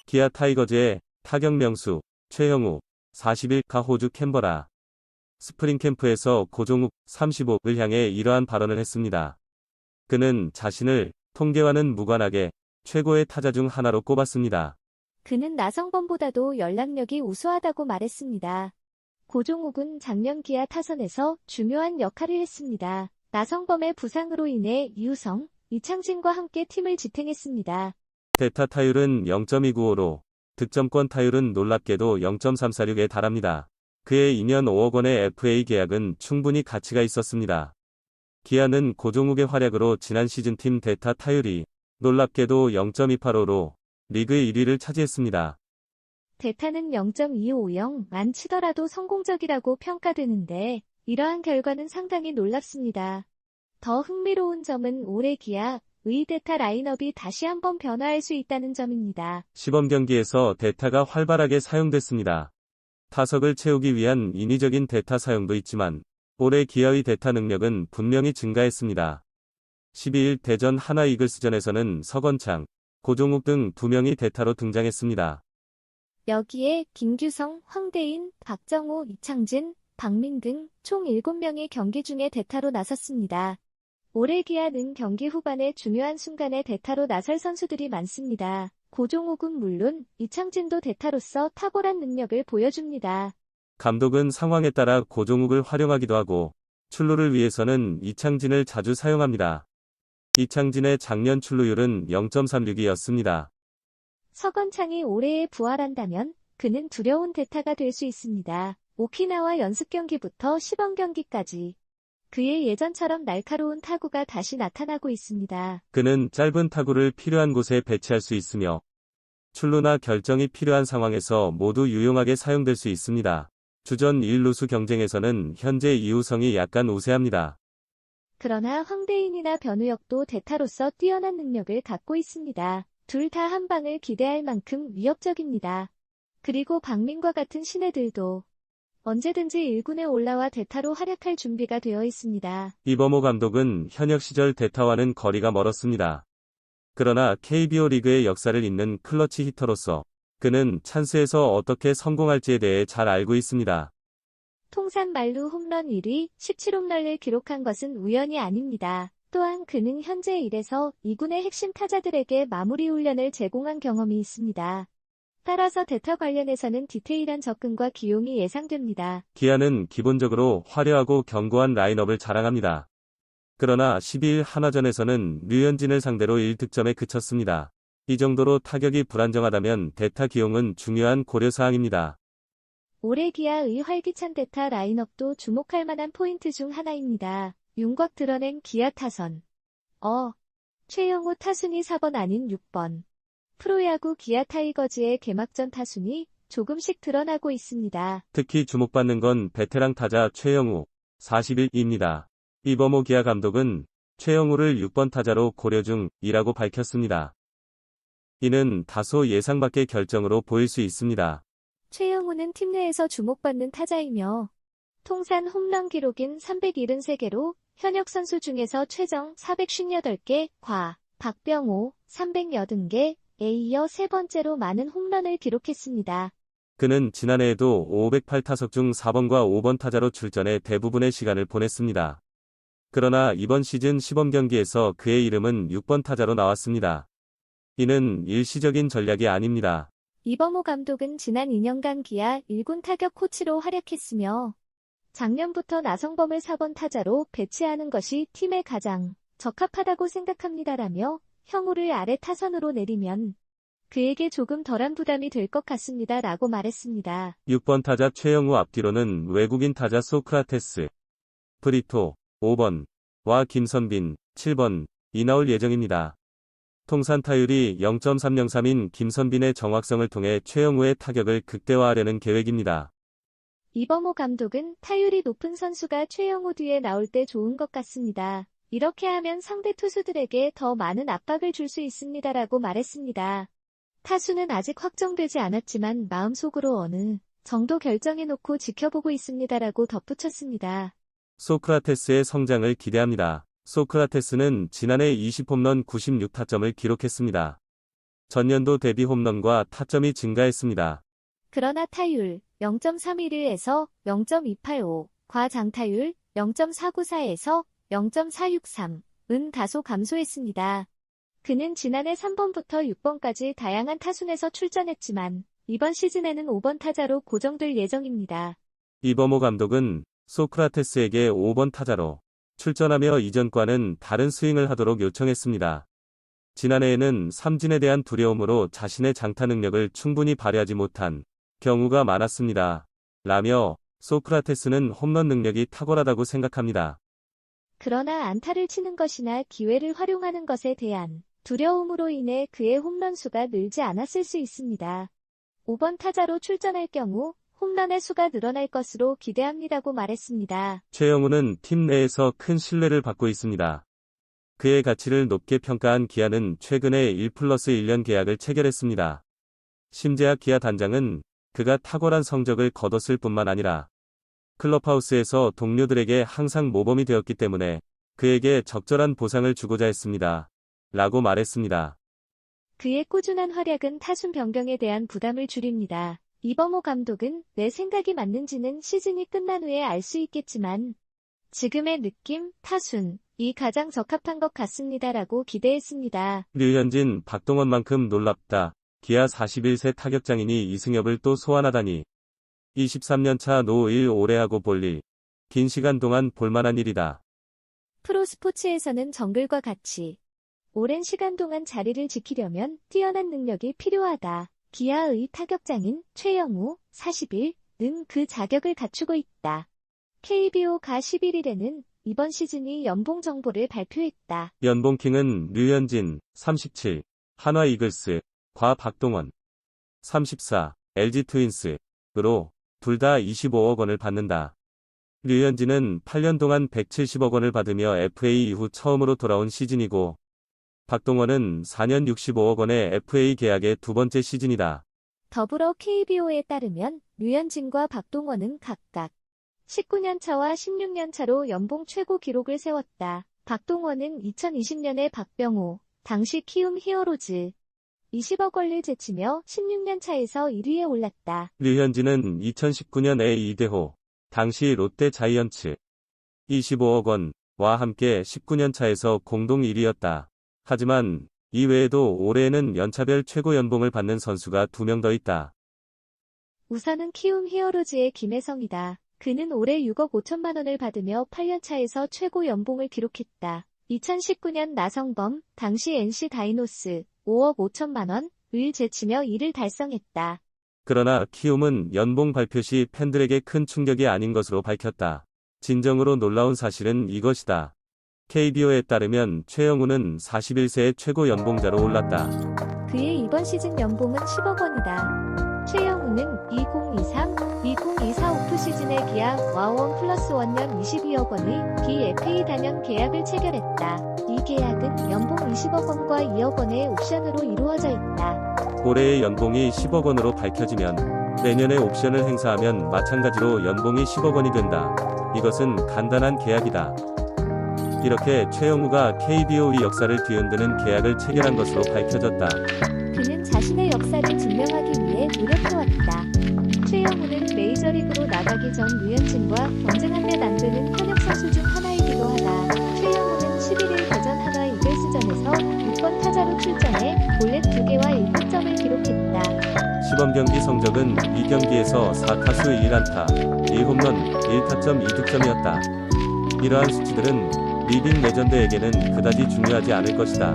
기아 타이거즈의 타격 명수 최영우 40일가 호주 캔버라 스프링 캠프에서 고종욱 35을 향해 이러한 발언을 했습니다. 그는 자신을 통계와는 무관하게 최고의 타자 중 하나로 꼽았습니다. 그는 나성범보다도 연락력이 우수하다고 말했습니다. 고종욱은 작년 기아 타선에서 중요한 역할을 했습니다. 나성범의 부상으로 인해 이우성, 이창진과 함께 팀을 지탱했습니다. 대타 타율은 0.295로 득점권 타율은 놀랍게도 0.346에 달합니다. 그의 2년 5억 원의 FA 계약은 충분히 가치가 있었습니다. 기아는 고종욱의 활약으로 지난 시즌 팀 대타 타율이 놀랍게도 0.285로 리그 1위를 차지했습니다. 대타는 0.250만 치더라도 성공적이라고 평가되는데 이러한 결과는 상당히 놀랍습니다. 더 흥미로운 점은 올해 기아의 대타 라인업이 다시 한번 변화할 수 있다는 점입니다. 시범 경기에서 대타가 활발하게 사용됐습니다. 타석을 채우기 위한 인위적인 대타 사용도 있지만 올해 기아의 대타 능력은 분명히 증가했습니다. 12일 대전 하나 이글스전에서는 서건창, 고종욱 등 2명이 대타로 등장했습니다. 여기에 김규성, 황대인, 박정호, 이창진, 박민 등 총 7명이 경기 중에 대타로 나섰습니다. 올해 기아는 경기 후반에 중요한 순간에 대타로 나설 선수들이 많습니다. 고종욱은 물론 이창진도 대타로서 탁월한 능력을 보여줍니다. 감독은 상황에 따라 고종욱을 활용하기도 하고 출루를 위해서는 이창진을 자주 사용합니다. 이창진의 작년 출루율은 0.36이었습니다. 서건창이 올해에 부활한다면 그는 두려운 대타가 될 수 있습니다. 오키나와 연습 경기부터 시범 경기까지 그의 예전처럼 날카로운 타구가 다시 나타나고 있습니다. 그는 짧은 타구를 필요한 곳에 배치할 수 있으며 출루나 결정이 필요한 상황에서 모두 유용하게 사용될 수 있습니다. 주전 1루수 경쟁에서는 현재 이우성이 약간 우세합니다. 그러나 황대인이나 변우혁도 대타로서 뛰어난 능력을 갖고 있습니다. 둘 다 한 방을 기대할 만큼 위협적입니다. 그리고 박민과 같은 신예들도 언제든지 1군에 올라와 대타로 활약할 준비가 되어 있습니다. 이범호 감독은 현역 시절 대타와는 거리가 멀었습니다. 그러나 KBO 리그의 역사를 잇는 클러치 히터로서 그는 찬스에서 어떻게 성공할지에 대해 잘 알고 있습니다. 통산 만루 홈런 1위, 17홈런을 기록한 것은 우연이 아닙니다. 또한 그는 현재 1에서 2군의 핵심 타자들에게 마무리 훈련을 제공한 경험이 있습니다. 따라서 대타 관련해서는 디테일한 접근과 기용이 예상됩니다. 기아는 기본적으로 화려하고 견고한 라인업을 자랑합니다. 그러나 12일 한화전에서는 류현진을 상대로 1득점에 그쳤습니다. 이 정도로 타격이 불안정하다면 대타 기용은 중요한 고려사항입니다. 올해 기아의 활기찬 대타 라인업도 주목할 만한 포인트 중 하나입니다. 윤곽 드러낸 기아 타선. 최영우 타순이 4번 아닌 6번. 프로야구 기아 타이거즈의 개막전 타순이 조금씩 드러나고 있습니다. 특히 주목받는 건 베테랑 타자 최영우 41입니다. 이범호 기아 감독은 최영우를 6번 타자로 고려 중이라고 밝혔습니다. 이는 다소 예상 밖의 결정으로 보일 수 있습니다. 최영우는 팀 내에서 주목받는 타자이며 통산 홈런 기록인 373개로 현역 선수 중에서 최정 458개, 박병호 380개, 에 이어 세 번째로 많은 홈런을 기록했습니다. 그는 지난해에도 508타석 중 4번과 5번 타자로 출전해 대부분의 시간을 보냈습니다. 그러나 이번 시즌 시범 경기에서 그의 이름은 6번 타자로 나왔습니다. 이는 일시적인 전략이 아닙니다. 이범호 감독은 지난 2년간 기아 1군 타격 코치로 활약했으며 작년부터 나성범을 4번 타자로 배치하는 것이 팀에 가장 적합하다고 생각합니다라며 형우를 아래 타선으로 내리면 그에게 조금 덜한 부담이 될 것 같습니다 라고 말했습니다. 6번 타자 최영우 앞뒤로는 외국인 타자 소크라테스, 브리토 5번와 김선빈 7번이 나올 예정입니다. 통산 타율이 0.303인 김선빈의 정확성을 통해 최영우의 타격을 극대화하려는 계획입니다. 이범호 감독은 타율이 높은 선수가 최영우 뒤에 나올 때 좋은 것 같습니다. 이렇게 하면 상대 투수들에게 더 많은 압박을 줄 수 있습니다라고 말했습니다. 타수는 아직 확정되지 않았지만 마음속으로 어느 정도 결정해놓고 지켜보고 있습니다라고 덧붙였습니다. 소크라테스의 성장을 기대합니다. 소크라테스는 지난해 20홈런 96타점을 기록했습니다. 전년도 대비 홈런과 타점이 증가했습니다. 그러나 타율 0.311에서 0.285, 과장타율 0.494에서 0.463은 다소 감소했습니다. 그는 지난해 3번부터 6번까지 다양한 타순에서 출전했지만 이번 시즌에는 5번 타자로 고정될 예정입니다. 이범호 감독은 소크라테스에게 5번 타자로 출전하며 이전과는 다른 스윙을 하도록 요청했습니다. 지난해에는 삼진에 대한 두려움으로 자신의 장타 능력을 충분히 발휘하지 못한 경우가 많았습니다. 라며 소크라테스는 홈런 능력이 탁월하다고 생각합니다. 그러나 안타를 치는 것이나 기회를 활용하는 것에 대한 두려움으로 인해 그의 홈런 수가 늘지 않았을 수 있습니다. 5번 타자로 출전할 경우 홈런의 수가 늘어날 것으로 기대합니다고 말했습니다. 최영우는 팀 내에서 큰 신뢰를 받고 있습니다. 그의 가치를 높게 평가한 기아는 최근에 1+1년 계약을 체결했습니다. 심재학 기아 단장은 그가 탁월한 성적을 거뒀을 뿐만 아니라 클럽하우스에서 동료들에게 항상 모범이 되었기 때문에 그에게 적절한 보상을 주고자 했습니다. 라고 말했습니다. 그의 꾸준한 활약은 타순 변경에 대한 부담을 줄입니다. 이범호 감독은 내 생각이 맞는지는 시즌이 끝난 후에 알 수 있겠지만 지금의 느낌, 타순이 가장 적합한 것 같습니다라고 기대했습니다. 류현진, 박동원만큼 놀랍다. 기아 41세 타격장인이 이승엽을 또 소환하다니. 23년차 노1 오래 하고 볼 일. 긴 시간 동안 볼만한 일이다. 프로스포츠에서는 정글과 같이 오랜 시간 동안 자리를 지키려면 뛰어난 능력이 필요하다. 기아의 타격장인 최영우, 41는 그 자격을 갖추고 있다. KBO가 11일에는 이번 시즌이 연봉 정보를 발표했다. 연봉킹은 류현진, 37, 한화 이글스, 과 박동원, 34, LG 트윈스으로 둘 다 25억 원을 받는다. 류현진은 8년 동안 170억 원을 받으며 FA 이후 처음으로 돌아온 시즌이고 박동원은 4년 65억 원의 FA 계약의 두 번째 시즌이다. 더불어 KBO에 따르면 류현진과 박동원은 각각 19년 차와 16년 차로 연봉 최고 기록을 세웠다. 박동원은 2020년에 박병호, 당시 키움 히어로즈 20억 원을 제치며 16년 차에서 1위에 올랐다. 류현진은 2019년에 이대호, 당시 롯데 자이언츠 25억 원과 함께 19년 차에서 공동 1위였다. 하지만 이 외에도 올해에는 연차별 최고 연봉을 받는 선수가 2명 더 있다. 우선은 키움 히어로즈의 김혜성이다. 그는 올해 6억 5천만 원을 받으며 8년 차에서 최고 연봉을 기록했다. 2019년 나성범, 당시 NC 다이노스 5억 5천만 원을 제치며 이를 달성했다. 그러나 키움은 연봉 발표 시 팬들에게 큰 충격이 아닌 것으로 밝혔다. 진정으로 놀라운 사실은 이것이다. KBO에 따르면 최영우는 41세의 최고 연봉자로 올랐다. 그의 이번 시즌 연봉은 10억 원이다. 최영우는 2023-2024 오프시즌에 기아 와우원 플러스 원년 22억 원의 BFA 단연 계약을 체결했다. 이 계약은 연봉 20억 원과 2억 원의 옵션으로 이루어져 있다. 올해의 연봉이 10억 원으로 밝혀지면 내년에 옵션을 행사하면 마찬가지로 연봉이 10억 원이 된다. 이것은 간단한 계약이다. 이렇게 최영우가 KBO의 역사를 뒤흔드는 계약을 체결한 것으로 밝혀졌다. 그는 자신의 역사를 증명하기 위해 노력해왔다. 최영우는 메이저리그로 나가기 전 류현진과 경쟁한 몇 안 되는 현역 선수 중 하나이기도 하다. 최영우는 11일 대전 한화 이글스전에서 6번 타자로 출전해 볼넷 2개와 1득점을 기록했다. 시범경기 성적은 2경기에서 4타수 1안타, 1홈런, 1타점 2득점이었다. 이러한 수치들은 리빙 레전드에게는 그다지 중요하지 않을 것이다.